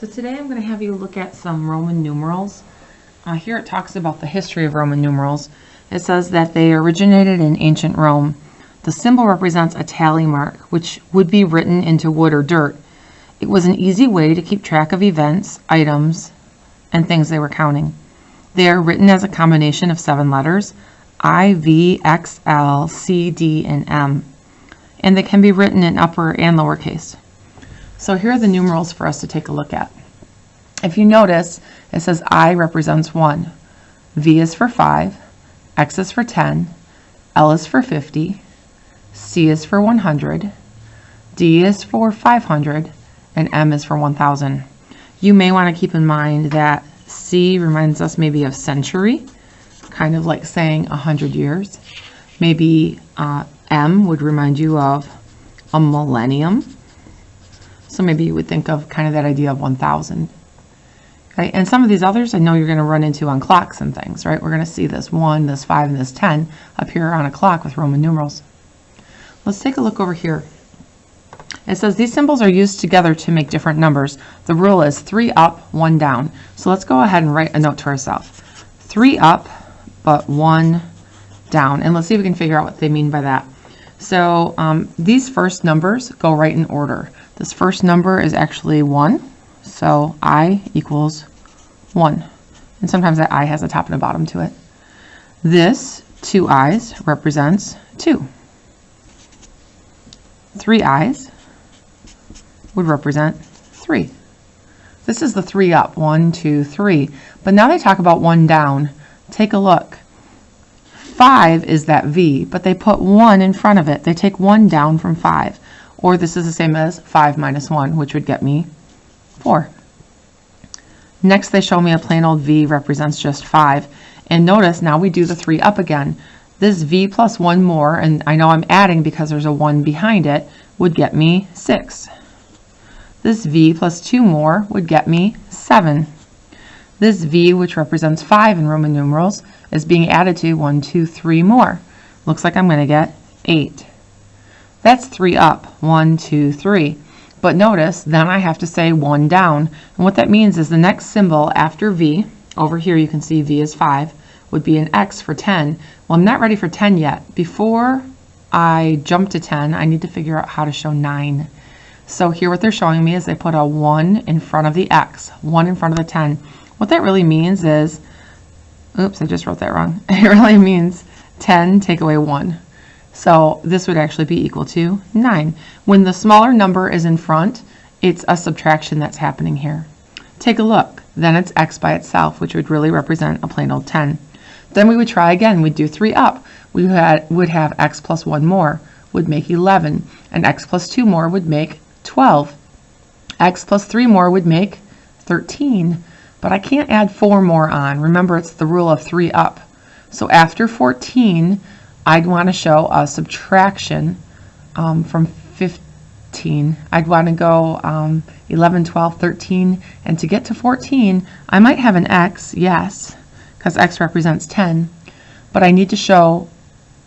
So today I'm going to have you look at some Roman numerals. Here it talks about the history of Roman numerals. It says that they originated in ancient Rome. The symbol represents a tally mark, which would be written into wood or dirt. It was an easy way to keep track of events, items, and things they were counting. They are written as a combination of 7 letters, I, V, X, L, C, D, and M. And they can be written in upper and lowercase. So here are the numerals for us to take a look at. If you notice, it says I represents 1, V is for 5, X is for 10, L is for 50, C is for 100, D is for 500, and M is for 1000. You may want to keep in mind that C reminds us maybe of century, kind of like saying 100 years. Maybe M would remind you of a millennium. So maybe you would think of kind of that idea of 1000. Okay? And some of these others I know you're going to run into on clocks and things, right? We're going to see this 1, this 5, and this 10 appear on a clock with Roman numerals. Let's take a look over here. It says these symbols are used together to make different numbers. The rule is 3 up, 1 down. So let's go ahead and write a note to ourselves. 3 up, but 1 down. And let's see if we can figure out what they mean by that. So these first numbers go right in order. This first number is actually 1, so I equals 1. And sometimes that I has a top and a bottom to it. This 2 I's represents 2. 3 I's would represent 3. This is the 3 up, 1, 2, 3. But now they talk about 1 down. Take a look. 5 is that V, but they put 1 in front of it. They take 1 down from 5. Or this is the same as 5 minus 1, which would get me 4. Next, they show me a plain old V represents just 5. And notice, now we do the 3 up again. This V plus 1 more, and I know I'm adding because there's a 1 behind it, would get me 6. This V plus 2 more would get me 7. This V, which represents 5 in Roman numerals, is being added to 1, 2, 3 more. Looks like I'm going to get 8. That's 3 up, 1, 2, 3. But notice, then I have to say 1 down. And what that means is the next symbol after V, over here you can see V is 5, would be an X for 10. Well, I'm not ready for 10 yet. Before I jump to 10, I need to figure out how to show 9. So here what they're showing me is they put a 1 in front of the X, 1 in front of the 10. What that really means is, oops, I just wrote that wrong. It really means 10 take away 1. So this would actually be equal to 9. When the smaller number is in front, it's a subtraction that's happening here. Take a look. Then it's X by itself, which would really represent a plain old 10. Then we would try again. We'd do 3 up. We would have X plus 1 more would make 11. And X plus 2 more would make 12. X plus 3 more would make 13. But I can't add 4 more on. Remember, it's the rule of 3 up. So after 14, I'd want to show a subtraction from 15. I'd want to go 11, 12, 13. And to get to 14, I might have an X, yes, because X represents 10. But I need to show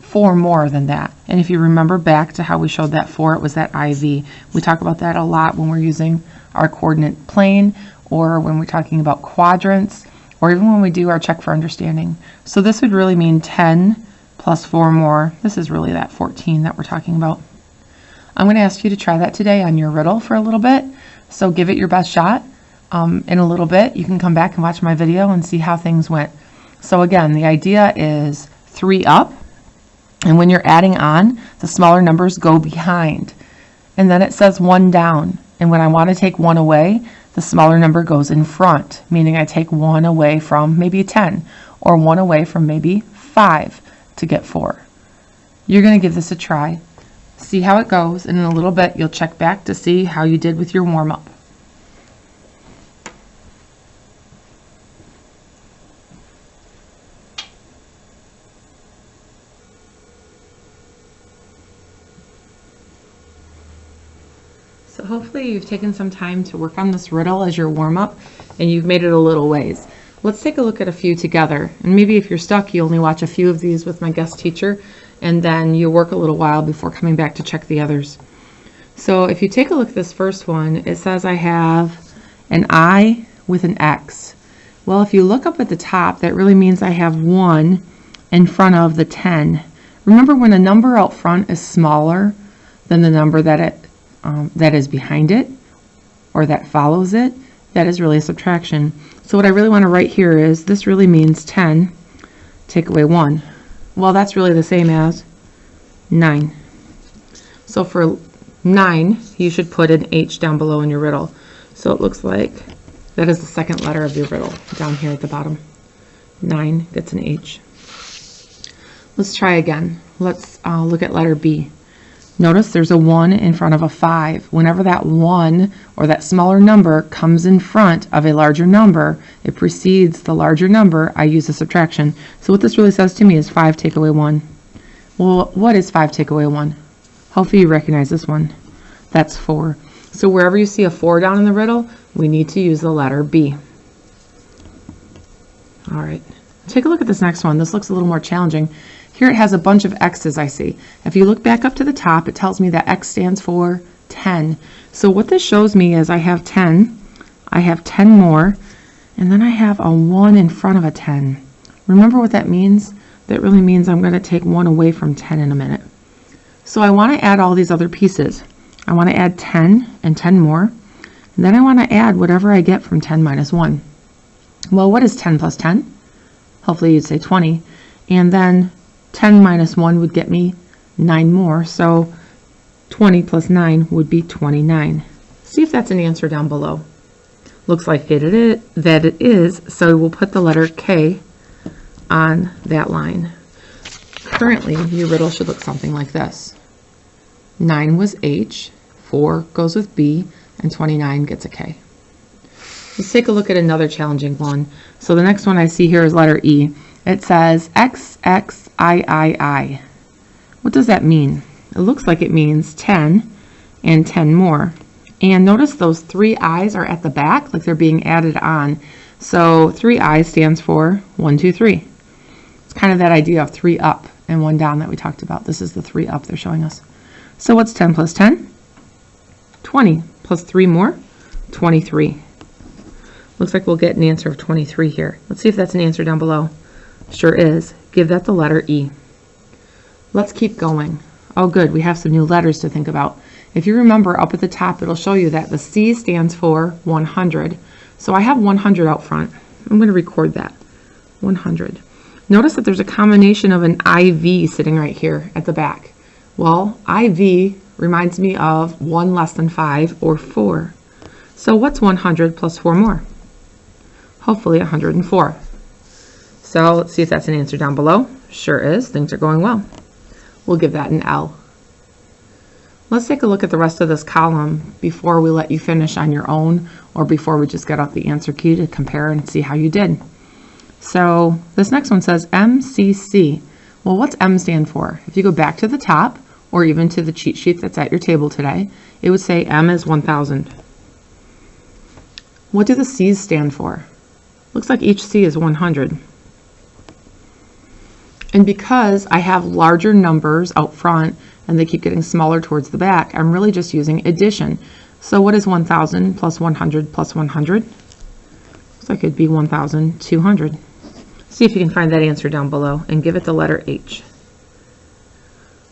4 more than that. And if you remember back to how we showed that 4, it was that IV. We talk about that a lot when we're using our coordinate plane, or when we're talking about quadrants, or even when we do our check for understanding. So this would really mean 10 plus 4 more. This is really that 14 that we're talking about. I'm going to ask you to try that today on your riddle for a little bit. So give it your best shot. In a little bit, you can come back and watch my video and see how things went. So again, the idea is 3 up. And when you're adding on, the smaller numbers go behind. And then it says 1 down. And when I want to take 1 away, the smaller number goes in front, meaning I take 1 away from maybe 10, or 1 away from maybe 5 to get 4. You're going to give this a try. See how it goes, and in a little bit you'll check back to see how you did with your warm-up. So hopefully you've taken some time to work on this riddle as your warm-up, and you've made it a little ways. Let's take a look at a few together. And maybe if you're stuck, you only watch a few of these with my guest teacher, and then you work a little while before coming back to check the others. So if you take a look at this first one, it says I have an I with an X. Well, if you look up at the top, that really means I have 1 in front of the 10. Remember, when a number out front is smaller than the number that is behind it or that follows it, that is really a subtraction. So what I really want to write here is this really means 10 take away 1. Well, that's really the same as 9. So for 9, you should put an H down below in your riddle. So it looks like that is the second letter of your riddle down here at the bottom. 9 gets an H. Let's try again. Let's look at letter B. Notice there's a 1 in front of a 5. Whenever that 1 or that smaller number comes in front of a larger number, it precedes the larger number, I use a subtraction. So what this really says to me is 5 take away 1. Well, what is 5 take away 1? Hopefully you recognize this one. That's 4. So wherever you see a 4 down in the riddle, we need to use the letter B. All right, take a look at this next one. This looks a little more challenging. Here it has a bunch of X's, I see. If you look back up to the top, it tells me that X stands for 10. So what this shows me is I have 10, I have 10 more, and then I have a 1 in front of a 10. Remember what that means? That really means I'm going to take 1 away from 10 in a minute. So I want to add all these other pieces. I want to add 10 and 10 more. And then I want to add whatever I get from 10 minus 1. Well, what is 10 plus 10? Hopefully you'd say 20. And then 10 minus 1 would get me 9 more. So 20 plus 9 would be 29. See if that's an answer down below. Looks like that it is. So we'll put the letter K on that line. Currently, your riddle should look something like this. 9 was H, 4 goes with B, and 29 gets a K. Let's take a look at another challenging one. So the next one I see here is letter E. It says XXIII. What does that mean? It looks like it means 10 and 10 more. And notice those 3 I's are at the back, like they're being added on. So 3 I stands for 1, 2, 3. It's kind of that idea of 3 up and 1 down that we talked about. This is the 3 up they're showing us. So what's 10 plus 10? 20 plus 3 more, 23. Looks like we'll get an answer of 23 here. Let's see if that's an answer down below. Sure is. Give that the letter E. Let's keep going. Oh good, we have some new letters to think about. If you remember, up at the top it'll show you that the C stands for 100. So I have 100 out front. I'm going to record that. 100. Notice that there's a combination of an IV sitting right here at the back. Well, IV reminds me of 1 less than 5 or 4. So what's 100 plus 4 more? Hopefully 104. So let's see if that's an answer down below. Sure is. Things are going well. We'll give that an L. Let's take a look at the rest of this column before we let you finish on your own, or before we just get out the answer key to compare and see how you did. So this next one says MCC. Well, what's M stand for? If you go back to the top, or even to the cheat sheet that's at your table today, it would say M is 1000. What do the C's stand for? Looks like each C is 100. And because I have larger numbers out front and they keep getting smaller towards the back, I'm really just using addition. So what is 1000 plus 100 plus 100? Looks like it'd be 1200. See if you can find that answer down below and give it the letter H.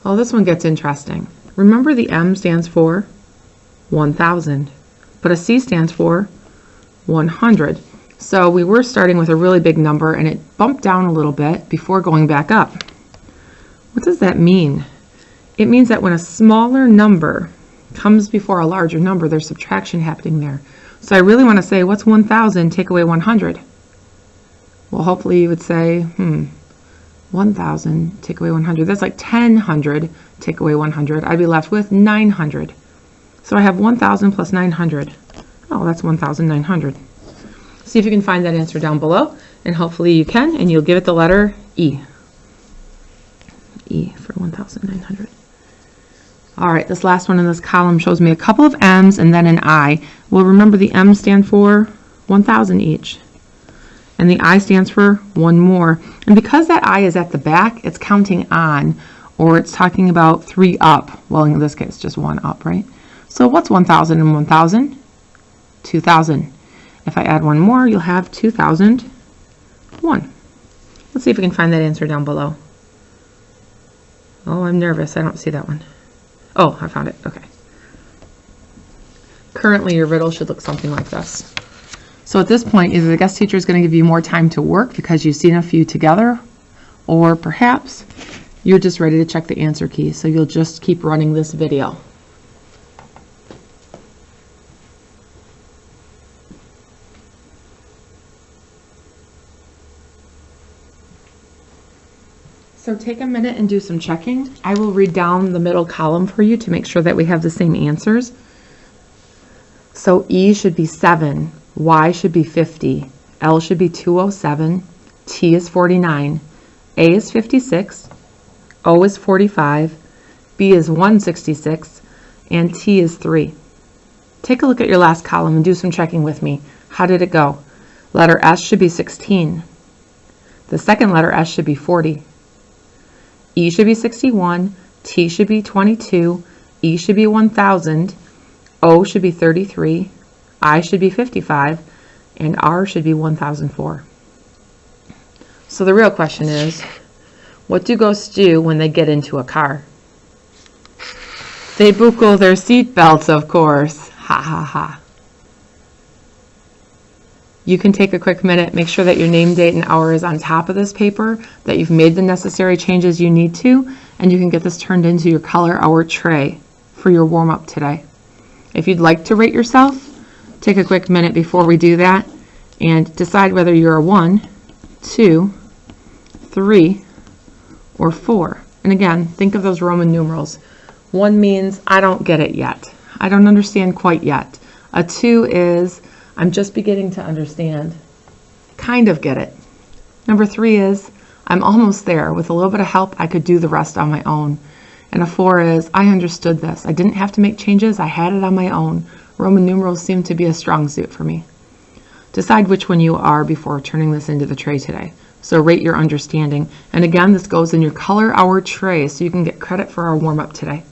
Oh, this one gets interesting. Remember, the M stands for 1000, but a C stands for 100. So we were starting with a really big number and it bumped down a little bit before going back up. What does that mean? It means that when a smaller number comes before a larger number, there's subtraction happening there. So I really want to say, what's 1000 take away 100? Well, hopefully you would say, 1000 take away 100. That's like 1000 take away 100. I'd be left with 900. So I have 1000 plus 900. Oh, that's 1900. See if you can find that answer down below, and hopefully you can, and you'll give it the letter E. E for 1900. All right, this last one in this column shows me a couple of M's and then an I. Well, remember the M stand for 1000 each. And the I stands for 1 more. And because that I is at the back, it's counting on, or it's talking about 3 up. Well, in this case, just 1 up, right? So what's 1000 and 1000? 2000. If I add one more, you'll have 2001. Let's see if we can find that answer down below. Oh, I'm nervous. I don't see that one. Oh, I found it. Okay. Currently, your riddle should look something like this. So at this point, either the guest teacher is going to give you more time to work because you've seen a few together, or perhaps you're just ready to check the answer key, so you'll just keep running this video. So take a minute and do some checking. I will read down the middle column for you to make sure that we have the same answers. So E should be 7, Y should be 50, L should be 207, T is 49, A is 56, O is 45, B is 166, and T is 3. Take a look at your last column and do some checking with me. How did it go? Letter S should be 16. The second letter S should be 40. E should be 61, T should be 22, E should be 1000, O should be 33, I should be 55, and R should be 1004. So the real question is, what do ghosts do when they get into a car? They buckle their seat belts, of course. Ha ha ha. You can take a quick minute, make sure that your name, date, and hour is on top of this paper, that you've made the necessary changes you need to, and you can get this turned into your color hour tray for your warm-up today. If you'd like to rate yourself, take a quick minute before we do that and decide whether you're a 1, 2, 3, or 4. And again, think of those Roman numerals. 1 means I don't get it yet. I don't understand quite yet. A 2 is I'm just beginning to understand. Kind of get it. Number 3 is I'm almost there. With a little bit of help, I could do the rest on my own. And a 4 is I understood this. I didn't have to make changes. I had it on my own. Roman numerals seem to be a strong suit for me. Decide which one you are before turning this into the tray today. So rate your understanding. And again, this goes in your color hour tray so you can get credit for our warm-up today.